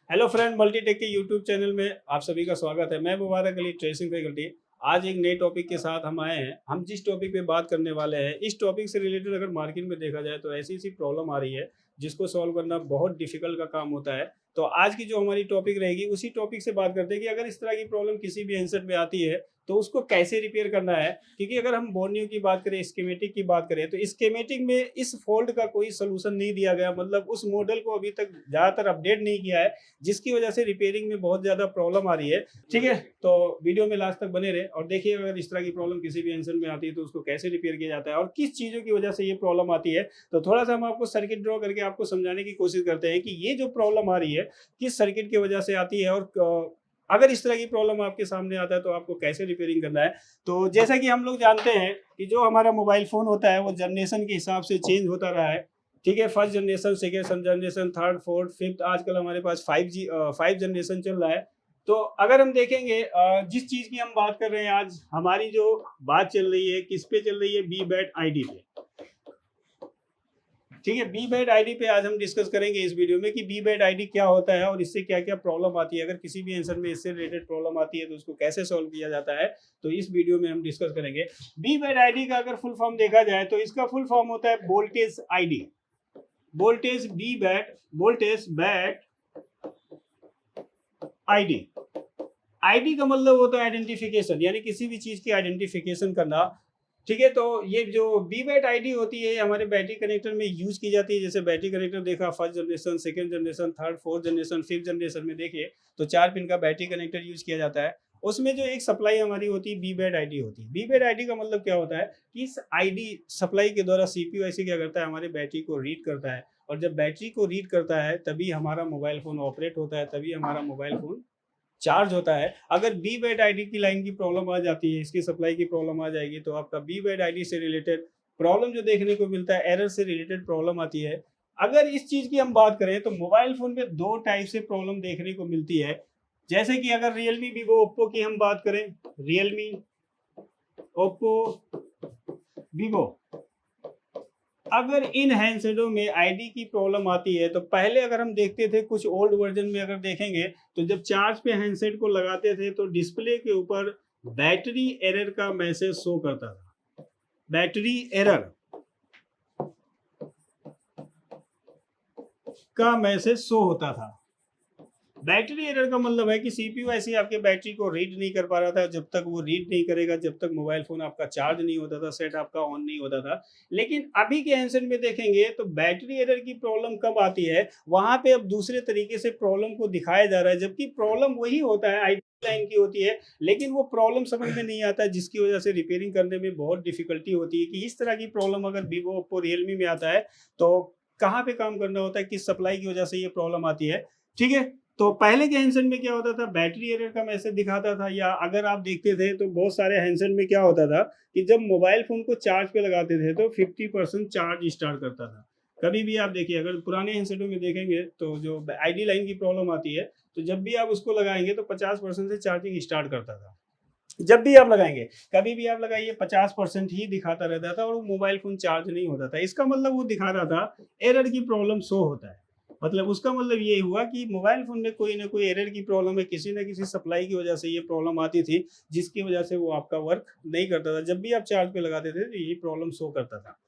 Hello friend, Multitech के YouTube channel में आप सभी का स्वागत है। मैं मुबारक अली, ट्रेसिंग फैकल्टी। आज एक नए टॉपिक के साथ हम आए हैं। हम जिस टॉपिक पे बात करने वाले हैं, इस टॉपिक से रिलेटेड अगर मार्केट में देखा जाए तो ऐसी ऐसी प्रॉब्लम आ रही है जिसको सॉल्व करना बहुत डिफिकल्ट का काम होता है। तो आज की जो हमारी टॉपिक रहेगी उसी टॉपिक से बात करते हैं कि अगर इस तरह की प्रॉब्लम किसी भी हैंडसेट में आती है तो उसको कैसे रिपेयर करना है। क्योंकि अगर हम बोर्नियो की बात करें, स्कीमेटिक की बात करें, तो स्कीमेटिक में इस फॉल्ट का कोई सोल्यूशन नहीं दिया गया, मतलब उस मॉडल को अभी तक ज़्यादातर अपडेट नहीं किया है, जिसकी वजह से रिपेयरिंग में बहुत ज़्यादा प्रॉब्लम आ रही है। ठीक है, तो वीडियो में लास्ट तक बने रहे और देखिए अगर इस तरह की प्रॉब्लम किसी भी हैंडसेट में आती है तो उसको कैसे रिपेयर किया जाता है और किस चीज़ों की वजह से ये प्रॉब्लम आती है। तो थोड़ा सा हम आपको सर्किट ड्रॉ करके आपको समझाने की कोशिश करते हैं कि ये जो प्रॉब्लम आ रही है किस सर्किट की वजह से आती है, और अगर इस तरह की प्रॉब्लम आपके सामने आता है तो आपको कैसे रिपेयरिंग करना है। तो जैसा कि हम लोग जानते हैं कि जो हमारा मोबाइल फ़ोन होता है वो जनरेशन के हिसाब से चेंज होता रहा है। ठीक है, first generation, second generation, third, fourth, fifth, आजकल हमारे पास 5G 5 जनरेशन चल रहा है। तो अगर हम देखेंगे जिस चीज़ की हम बात कर रहे हैं आज, हमारी जो बात चल रही है किस पे चल रही है, बी बैट आईडी पे। ठीक है, बी बैड आईडी पे आज हम डिस्कस करेंगे इस वीडियो में कि बी बैड आईडी क्या होता है और इससे क्या क्या प्रॉब्लम आती है। अगर किसी भी आंसर में इससे रिलेटेड प्रॉब्लम आती है तो उसको कैसे सॉल्व किया जाता है, तो इस वीडियो में हम डिस्कस करेंगे। बी बैड आईडी का अगर फुल फॉर्म देखा जाए तो इसका फुल फॉर्म होता है voltage ID. Voltage B bat, voltage bat ID. ID का मतलब होता है आइडेंटिफिकेशन, यानी किसी भी चीज की आइडेंटिफिकेशन करना। ठीक है, तो ये जो बी बैट आईडी होती है हमारे बैटरी कनेक्टर में यूज की जाती है। जैसे बैटरी कनेक्टर देखा, first generation, second generation, third, fourth generation, fifth generation में देखिए तो 4 पिन का बैटरी कनेक्टर यूज किया जाता है। उसमें जो एक सप्लाई हमारी होती है बी बैट आईडी होती है। बी बैट आईडी का मतलब क्या होता है कि इस आईडी सप्लाई के द्वारा सीपीयू ऐसे क्या करता है, हमारे बैटरी को रीड करता है, और जब बैटरी को रीड करता है तभी हमारा मोबाइल फोन ऑपरेट होता है, तभी हमारा मोबाइल फोन चार्ज होता है। अगर बी बैड आईडी की लाइन की प्रॉब्लम आ जाती है, इसकी सप्लाई की प्रॉब्लम आ जाएगी, तो आपका बी बैड आईडी से रिलेटेड प्रॉब्लम जो देखने को मिलता है, एरर से रिलेटेड प्रॉब्लम आती है। अगर इस चीज की हम बात करें तो मोबाइल फोन में दो टाइप से प्रॉब्लम देखने को मिलती है। जैसे कि अगर रियलमी, वीवो, ओप्पो की हम बात करें, रियलमी, ओप्पो, वीवो, अगर इन हैंडसेटों में आईडी की प्रॉब्लम आती है तो पहले अगर हम देखते थे कुछ ओल्ड वर्जन में अगर देखेंगे तो जब चार्ज पे हैंडसेट को लगाते थे तो डिस्प्ले के ऊपर बैटरी एरर का मैसेज शो करता था। बैटरी एरर का मैसेज शो होता था। बैटरी एरर का मतलब है कि सीपीयू ऐसे आपके बैटरी को रीड नहीं कर पा रहा था। जब तक वो रीड नहीं करेगा, जब तक मोबाइल फोन आपका चार्ज नहीं होता था, सेट आपका ऑन नहीं होता था। लेकिन अभी के हैंडसेट में देखेंगे तो बैटरी एरर की प्रॉब्लम कब आती है, वहां पे अब दूसरे तरीके से प्रॉब्लम को दिखाया जा रहा है, जबकि प्रॉब्लम वही होता है, आईडी लाइन की होती है, लेकिन वो प्रॉब्लम समझ में नहीं आता है, जिसकी वजह से रिपेयरिंग करने में बहुत डिफिकल्टी होती है। कि इस तरह की प्रॉब्लम अगर वीवो, ओप्पो, रियलमी में आता है तो कहाँ पे काम करना होता है, किस सप्लाई की वजह से ये प्रॉब्लम आती है। ठीक है, तो पहले के हैंडसेट में क्या होता था, बैटरी एरर का मैसेज दिखाता था, या अगर आप देखते थे तो बहुत सारे हैंडसेट में क्या होता था कि जब मोबाइल फोन को चार्ज पे लगाते थे तो 50% चार्ज स्टार्ट करता था। कभी भी आप देखिए, अगर पुराने हैंडसेटों में देखेंगे तो जो आईडी लाइन की प्रॉब्लम आती है तो जब भी आप उसको लगाएंगे तो 50% से चार्जिंग स्टार्ट करता था। जब भी आप लगाएंगे, कभी भी आप लगाइए, 50% ही दिखाता रहता था और वो मोबाइल फोन चार्ज नहीं होता था। इसका मतलब वो दिखा रहा था एरर की प्रॉब्लम शो होता है। मतलब उसका मतलब ये हुआ कि मोबाइल फोन में कोई ना कोई एरर की प्रॉब्लम है, किसी ना किसी सप्लाई की वजह से ये प्रॉब्लम आती थी, जिसकी वजह से वो आपका वर्क नहीं करता था। जब भी आप चार्ज पे लगाते थे तो यही प्रॉब्लम शो करता था।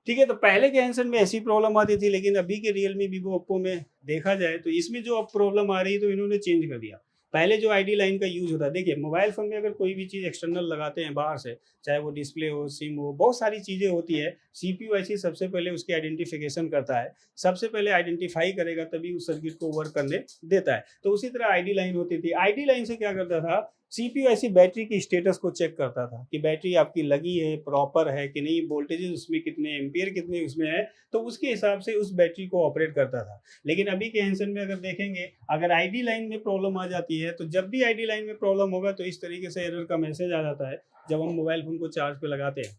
ठीक है, तो पहले के हैंडसेट में ऐसी प्रॉब्लम आती थी, लेकिन अभी के रियलमी, वीवो, ओप्पो में देखा जाए तो इसमें जो अब प्रॉब्लम आ रही है तो इन्होंने चेंज कर दिया। पहले जो आईडी लाइन का यूज होता है, देखिए मोबाइल फोन में अगर कोई भी चीज एक्सटर्नल लगाते हैं बाहर से, चाहे वो डिस्प्ले हो, सिम हो, बहुत सारी चीजें होती है, सीपीयू ऐसी सबसे पहले उसकी आइडेंटिफिकेशन करता है। सबसे पहले आइडेंटिफाई करेगा तभी उस सर्किट को वर्क करने देता है। तो उसी तरह आईडी लाइन होती थी। आईडी लाइन से क्या करता था, सीपीयू ऐसी बैटरी की स्टेटस को चेक करता था कि बैटरी आपकी लगी है, प्रॉपर है कि नहीं, वोल्टेजेस उसमें कितने, एम्पियर कितने उसमें है, तो उसके हिसाब से उस बैटरी को ऑपरेट करता था। लेकिन अभी के हैंडसेट में अगर देखेंगे, अगर आईडी लाइन में प्रॉब्लम आ जाती है तो जब भी आईडी लाइन में प्रॉब्लम होगा तो इस तरीके से एरर का मैसेज आ जाता है जब हम मोबाइल फोन को चार्ज पे लगाते हैं।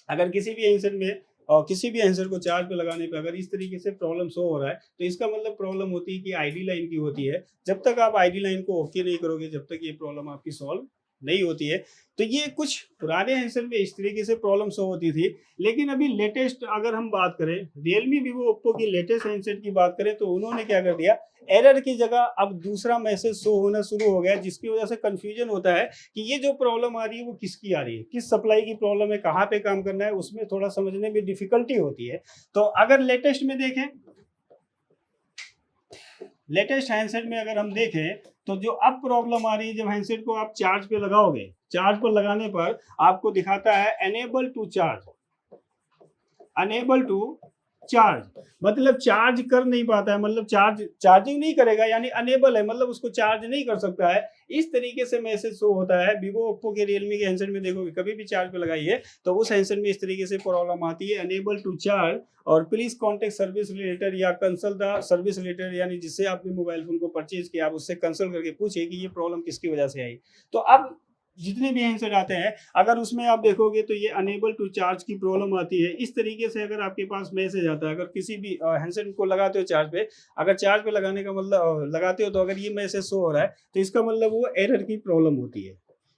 अगर किसी भी हैंडसेट में और किसी भी आंसर को चार्ज पे लगाने पे अगर इस तरीके से प्रॉब्लम शो हो रहा है तो इसका मतलब प्रॉब्लम होती है कि आईडी लाइन की होती है। जब तक आप आईडी लाइन को ओके नहीं करोगे, जब तक ये प्रॉब्लम आपकी सॉल्व नहीं होती है। तो ये कुछ पुराने हैंडसेट में इस तरीके से प्रॉब्लम शो होती थी। लेकिन अभी लेटेस्ट अगर हम बात करें, रियलमी, वीवो, ओप्पो की लेटेस्ट हैंडसेट की बात करें, तो उन्होंने क्या कर दिया, एरर की जगह अब दूसरा मैसेज शो होना शुरू हो गया, जिसकी वजह से कंफ्यूजन होता है कि ये जो प्रॉब्लम आ रही है वो किसकी आ रही है, किस सप्लाई की प्रॉब्लम है, कहाँ पे काम करना है, उसमें थोड़ा समझने में डिफिकल्टी होती है। तो अगर लेटेस्ट में देखें, लेटेस्ट हैंडसेट में अगर हम देखें, तो जो अब प्रॉब्लम आ रही है, जब हैंडसेट को आप चार्ज पे लगाओगे, चार्ज पर लगाने पर आपको दिखाता है unable to charge, unable to charge, मतलब चार्ज कर नहीं पाता है, मतलब चार्जिंग नहीं करेगा, यानी अनेबल है, मतलब उसको चार्ज नहीं कर सकता है। इस तरीके से मैसेज शो होता है। वीवो, ओप्पो के, रियलमी के हैंडसेट में देखोगे, कभी भी चार्ज पे लगाइए तो उस हैंडसेट में इस तरीके से प्रॉब्लम आती है, अनेबल टू चार्ज, और प्लीज कॉन्टेक्ट सर्विस रिलेटेड या कंसल्ट द सर्विस रिलेटेड, यानी जिससे आपने मोबाइल फोन को परचेज किया, आप उससे कंसल्ट करके पूछिए कि ये प्रॉब्लम किसकी वजह से आई। तो अब जितने भी हैंडसेट आते हैं, अगर उसमें आप देखोगे तो ये अनेबल टू चार्ज की प्रॉब्लम आती है। इस तरीके से अगर आपके पास मैसेज आता है, अगर किसी भी हैंडसेट को लगाते हो चार्ज पे, अगर चार्ज पे लगाने का मतलब लगाते हो, तो अगर ये मैसेज शो हो रहा है, तो इसका मतलब वो एरर की प्रॉब्लम होती है।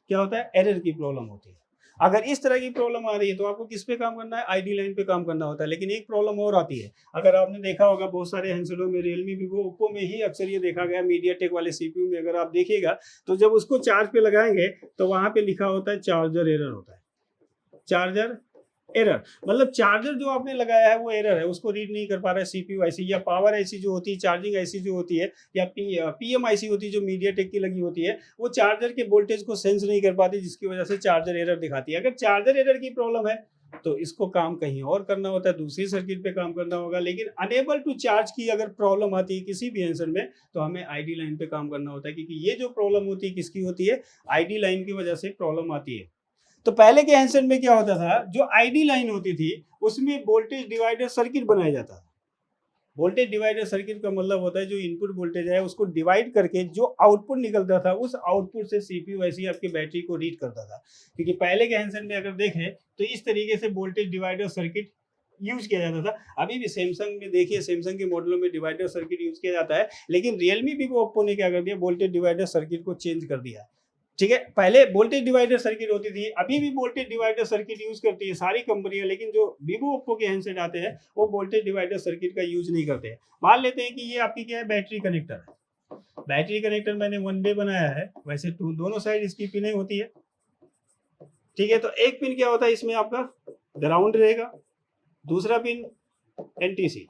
क्या होता है? एरर की प्रॉब्लम होती है। अगर इस तरह की प्रॉब्लम आ रही है, तो आपको किस पे काम करना है? आईडी लाइन पे काम करना होता है। लेकिन एक प्रॉब्लम और आती है, अगर आपने देखा होगा बहुत सारे हैंडसेटों में, रियलमी, वीवो, ओप्पो में ही अक्सर ये देखा गया, मीडियाटेक वाले सीपीयू में अगर आप देखिएगा, तो जब उसको चार्ज पे लगाएंगे तो वहां पे लिखा होता है चार्जर एरर होता है, चार्जर एरर, मतलब चार्जर जो आपने लगाया है वो एरर है, उसको रीड नहीं कर पा रहा है सीपीयू आईसी, या पावर आईसी जो होती है, चार्जिंग आईसी जो होती है, या पीएम आईसी होती है जो मीडियाटेक की लगी होती है, वो चार्जर के वोल्टेज को सेंस नहीं कर पाती, जिसकी वजह से चार्जर एरर दिखाती है। अगर चार्जर एरर की प्रॉब्लम है तो इसको काम कहीं और करना होता है, दूसरी सर्किट पे काम करना होगा। लेकिन अनेबल टू चार्ज की अगर प्रॉब्लम आती है किसी भी हैंडसेट में, तो हमें आईडी लाइन पे काम करना होता है, क्योंकि ये जो प्रॉब्लम होती है किसकी होती है? आईडी लाइन की वजह से प्रॉब्लम आती है। तो पहले के हैंडसेट में क्या होता था, जो आईडी लाइन होती थी उसमें वोल्टेज डिवाइडर सर्किट बनाया जाता था। वोल्टेज डिवाइडर सर्किट का मतलब होता है जो इनपुट वोल्टेज है उसको डिवाइड करके जो आउटपुट निकलता था, उस आउटपुट से सीपीयू ऐसी आपकी बैटरी को रीड करता था। क्योंकि पहले के हैंडसेट में अगर देखें तो इस तरीके से वोल्टेज डिवाइडर सर्किट यूज किया जाता था। अभी भी सैमसंग में देखिए, सैमसंग के मॉडलों में डिवाइडर सर्किट यूज किया जाता है। लेकिन रियलमी, वीवो, ओप्पो ने क्या कर दिया, वोल्टेज डिवाइडर सर्किट को चेंज कर दिया। ठीक है, पहले वोल्टेज डिवाइडर सर्किट होती थी, अभी भी वोल्टेज डिवाइडर सर्किट यूज करती है सारी कंपनियां, लेकिन जो वीवो, ओप्पो के हैंडसेट आते हैं वो वोल्टेज डिवाइडर सर्किट का यूज नहीं करते हैं। मान लेते हैं कि ये आपकी क्या है, बैटरी कनेक्टर है। बैटरी कनेक्टर मैंने वन वे बनाया है, वैसे दोनों साइड इसकी पिनें होती है। ठीक है, तो एक पिन क्या होता है इसमें आपका ग्राउंड रहेगा, दूसरा पिन एनटीसी,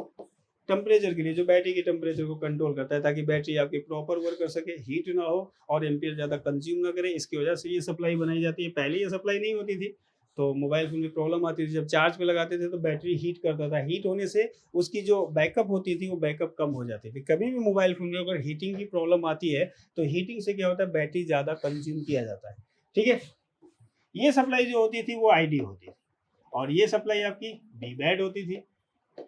टेम्परेचर के लिए, जो बैटरी के टेम्परेचर को कंट्रोल करता है, ताकि बैटरी आपकी प्रॉपर वर्क कर सके, हीट ना हो और एम्पियर ज़्यादा कंज्यूम ना करे। इसकी वजह से ये सप्लाई बनाई जाती है। पहले ये सप्लाई नहीं होती थी तो मोबाइल फोन में प्रॉब्लम आती थी। जब चार्ज पे लगाते थे तो बैटरी हीट करता था, हीट होने से उसकी जो बैकअप होती थी वो बैकअप कम हो जाती थी। कभी भी मोबाइल फोन में अगर हीटिंग की प्रॉब्लम आती है तो हीटिंग से क्या होता है, बैटरी ज़्यादा कंज्यूम किया जाता है। ठीक है, ये सप्लाई जो होती थी वो आईडी होती थी, और ये सप्लाई आपकी वी बैड होती थी।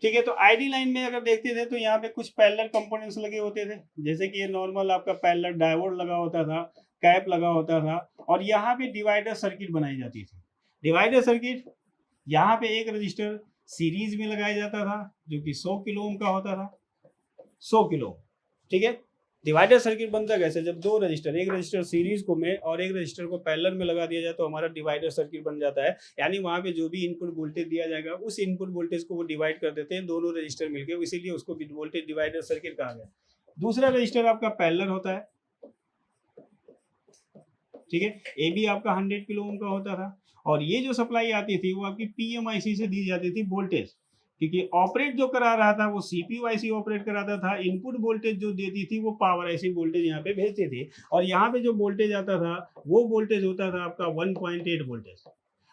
ठीक है, तो आईडी लाइन में अगर देखते थे तो यहाँ पे कुछ पैरेलल कंपोनेंट्स लगे होते थे, जैसे कि ये नॉर्मल आपका पैरेलल डायोड लगा होता था, कैप लगा होता था, और यहाँ पे डिवाइडर सर्किट बनाई जाती थी। डिवाइडर सर्किट, यहाँ पे एक रजिस्टर सीरीज में लगाया जाता था जो कि 100 किलो ओम का होता था, 100 किलो। ठीक है, डिवाइडर सर्किट बनता कैसे, जब दो रजिस्टर, एक रजिस्टर सीरीज को में और एक रजिस्टर को पैरेलल में लगा दिया जाए तो हमारा डिवाइडर सर्किट बन जाता है। यानी वहां पे जो भी इनपुट वोल्टेज दिया जाएगा उस इनपुट वोल्टेज को वो डिवाइड कर देते हैं दोनों रजिस्टर मिलकर, इसीलिए उसको वोल्टेज डिवाइडर सर्किट कहा गया। दूसरा रजिस्टर आपका पैरेलल होता है। ठीक है, ए बी आपका 100 किलो ओम का होता था, और ये जो सप्लाई आती थी वो आपकी पीएमआईसी से दी जाती थी वोल्टेज, क्योंकि ऑपरेट जो करा रहा था वो सीपीयू आईसी ऑपरेट कराता था। इनपुट वोल्टेज जो देती थी वो पावर आईसी वोल्टेज यहाँ पे भेजती थी, और यहाँ पे जो वोल्टेज आता था वो वोल्टेज होता था आपका 1.8 वोल्टेज।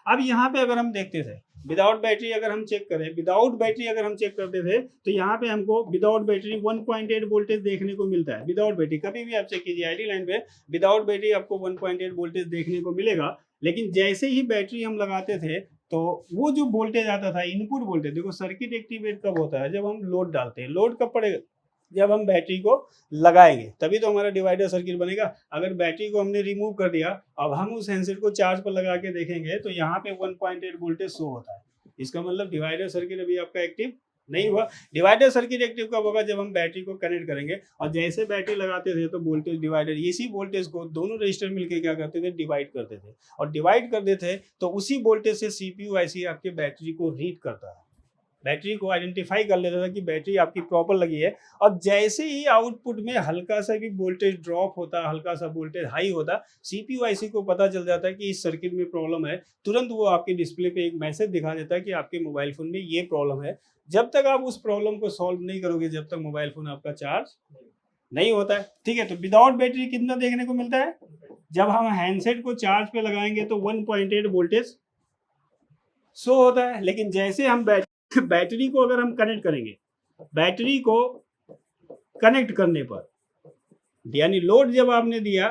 अब यहाँ पे अगर हम देखते थे विदाउट बैटरी, अगर हम चेक करें, विदाउट बैटरी अगर हम चेक करते थे तो यहाँ पे हमको विदाउट बैटरी 1.8 वोल्टेज देखने को मिलता है। विदाउट बैटरी कभी भी आप चेक कीजिए आईडी लाइन पे, विदाउट बैटरी आपको 1.8 वोल्टेज देखने को मिलेगा। लेकिन जैसे ही बैटरी हम लगाते थे तो वो जो वोल्टेज आता था, इनपुट वोल्टेज, देखो सर्किट एक्टिवेट कब होता है, जब हम लोड डालते हैं। लोड कब पड़ेगा, जब हम बैटरी को लगाएंगे, तभी तो हमारा डिवाइडर सर्किट बनेगा। अगर बैटरी को हमने रिमूव कर दिया, अब हम उस हैंडसेट को चार्ज पर लगा के देखेंगे तो यहाँ पे 1.8 वोल्टेज शो होता है। इसका मतलब डिवाइडर सर्किट अभी आपका एक्टिव नहीं हुआ। डिवाइडर सर्किट एक्टिव कब होगा? जब हम बैटरी को कनेक्ट करेंगे, और जैसे बैटरी लगाते थे तो वोल्टेज डिवाइडर इसी वोल्टेज को दोनों रजिस्टर मिलकर क्या करते थे? डिवाइड करते थे, और डिवाइड कर देते थे तो उसी वोल्टेज से सीपीयू आईसी आपके बैटरी को रीड करता है, बैटरी को आइडेंटिफाई कर लेता था कि बैटरी आपकी प्रॉपर लगी है। और जैसे ही आउटपुट में हल्का सा भी वोल्टेज ड्रॉप होता, हल्का सा वोल्टेज हाई होता, सीपीयू आईसी को पता चल जाता है कि इस सर्किट में प्रॉब्लम है। तुरंत वो आपके डिस्प्ले पे एक मैसेज दिखा देता है कि आपके मोबाइल फोन में ये प्रॉब्लम है। जब तक आप उस प्रॉब्लम को सॉल्व नहीं करोगे, जब तक मोबाइल फोन आपका चार्ज नहीं होता है। ठीक है, तो विदाउट बैटरी कितना देखने को मिलता है? जब हम हैंडसेट को चार्ज पे लगाएंगे तो 1.8 वोल्टेज शो होता है, लेकिन जैसे हम बैटरी को अगर हम कनेक्ट करेंगे, बैटरी को कनेक्ट करने पर, यानी लोड जब आपने दिया,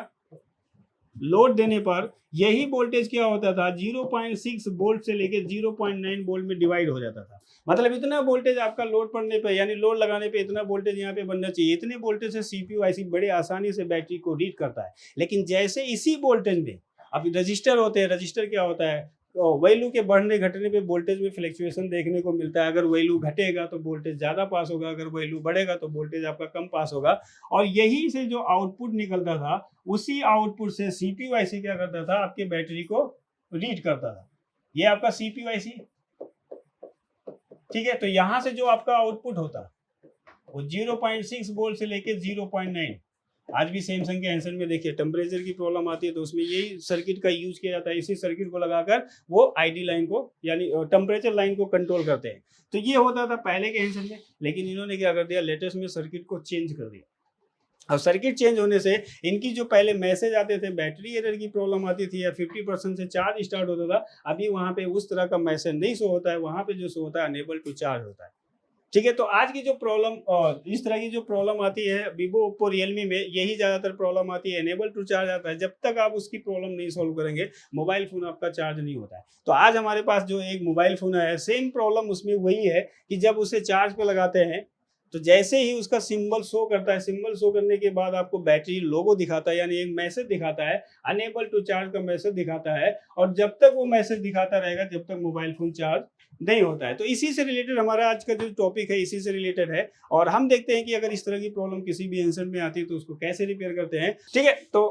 लोड देने पर यही वोल्टेज क्या होता था? 0.6 वोल्ट से लेके 0.9 वोल्ट में डिवाइड हो जाता था। मतलब इतना वोल्टेज आपका लोड पड़ने पे, यानी लोड लगाने पे इतना वोल्टेज यहाँ पे बनना चाहिए। इतने वोल्टेज से सीपीयू आईसी बड़े आसानी से बैटरी को रीड करता है। लेकिन जैसे इसी वोल्टेज में अब रजिस्टर होते हैं, रजिस्टर क्या होता है? वैल्यू के बढ़ने घटने पे वोल्टेज में फ्लक्चुएशन देखने को मिलता है। अगर वैल्यू घटेगा तो वोल्टेज ज़्यादा पास होगा, अगर वैल्यू बढ़ेगा तो वोल्टेज आपका कम पास होगा। और यही से जो आउटपुट निकलता था, उसी आउटपुट से सीपीयू आईसी क्या करता था? आपके बैटरी को रीड करता था। ये आपका सीपीयू आईसी, ठीक है। तो यहाँ से जो आपका आउटपुट होता वो 0.6 वोल्ट से लेके 0.9। आज भी सैमसंग के हैंडसेट में देखिए टेम्परेचर की प्रॉब्लम आती है तो उसमें यही सर्किट का यूज किया जाता है। इसी सर्किट को लगाकर वो आईडी लाइन को, यानी टेम्परेचर लाइन को कंट्रोल करते हैं। तो ये होता था पहले के हैंडसेट में, लेकिन इन्होंने क्या कर दिया? लेटेस्ट में सर्किट को चेंज कर दिया। अब सर्किट चेंज होने से इनकी जो पहले मैसेज आते थे, बैटरी एरर की प्रॉब्लम आती थी या 50% से चार्ज स्टार्ट होता था, अभी वहां पे उस तरह का मैसेज नहीं शो होता है। वहां पे जो शो होता है अनेबल टू चार्ज होता है। ठीक है, तो आज की जो प्रॉब्लम, इस तरह की जो प्रॉब्लम आती है वीवो, ओप्पो, रियलमी में, यही ज्यादातर प्रॉब्लम आती है। एनेबल टू चार्ज आता है, जब तक आप उसकी प्रॉब्लम नहीं सॉल्व करेंगे मोबाइल फोन आपका चार्ज नहीं होता है। तो आज हमारे पास जो एक मोबाइल फोन है, सेम प्रॉब्लम उसमें वही है कि जब उसे चार्ज पे लगाते हैं तो जैसे ही उसका सिंबल शो करता है, सिंबल शो करने के बाद आपको बैटरी लोगो दिखाता है, यानी एक मैसेज दिखाता है, अनेबल टू चार्ज का मैसेज दिखाता है। और जब तक वो मैसेज दिखाता रहेगा, जब तक मोबाइल फोन चार्ज नहीं होता है। तो इसी से रिलेटेड हमारा आज का जो टॉपिक है, इसी से रिलेटेड है। और हम देखते हैं कि अगर इस तरह की प्रॉब्लम किसी भी हैंडसेट में आती है तो उसको कैसे रिपेयर करते हैं। ठीक है, तो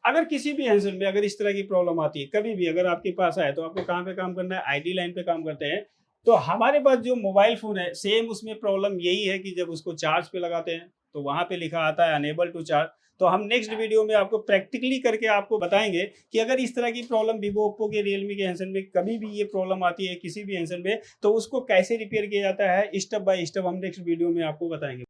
अगर किसी भी हैंडसेट में अगर इस तरह की प्रॉब्लम आती है, कभी भी अगर आपके पास आए, तो आपको कहाँ पे काम करना है? आईडी लाइन पे काम करते हैं। तो हमारे पास जो मोबाइल फोन है, सेम उसमें प्रॉब्लम यही है कि जब उसको चार्ज पे लगाते हैं तो वहां पे लिखा आता है अनेबल टू चार्ज। तो हम नेक्स्ट वीडियो में आपको प्रैक्टिकली करके आपको बताएंगे कि अगर इस तरह की प्रॉब्लम वीवो, ओप्पो के, रियलमी के हैंडसेट में कभी भी ये प्रॉब्लम आती है किसी भी हैंडसेट में, तो उसको कैसे रिपेयर किया जाता है, स्टेप बाय स्टेप हम नेक्स्ट वीडियो में आपको बताएंगे।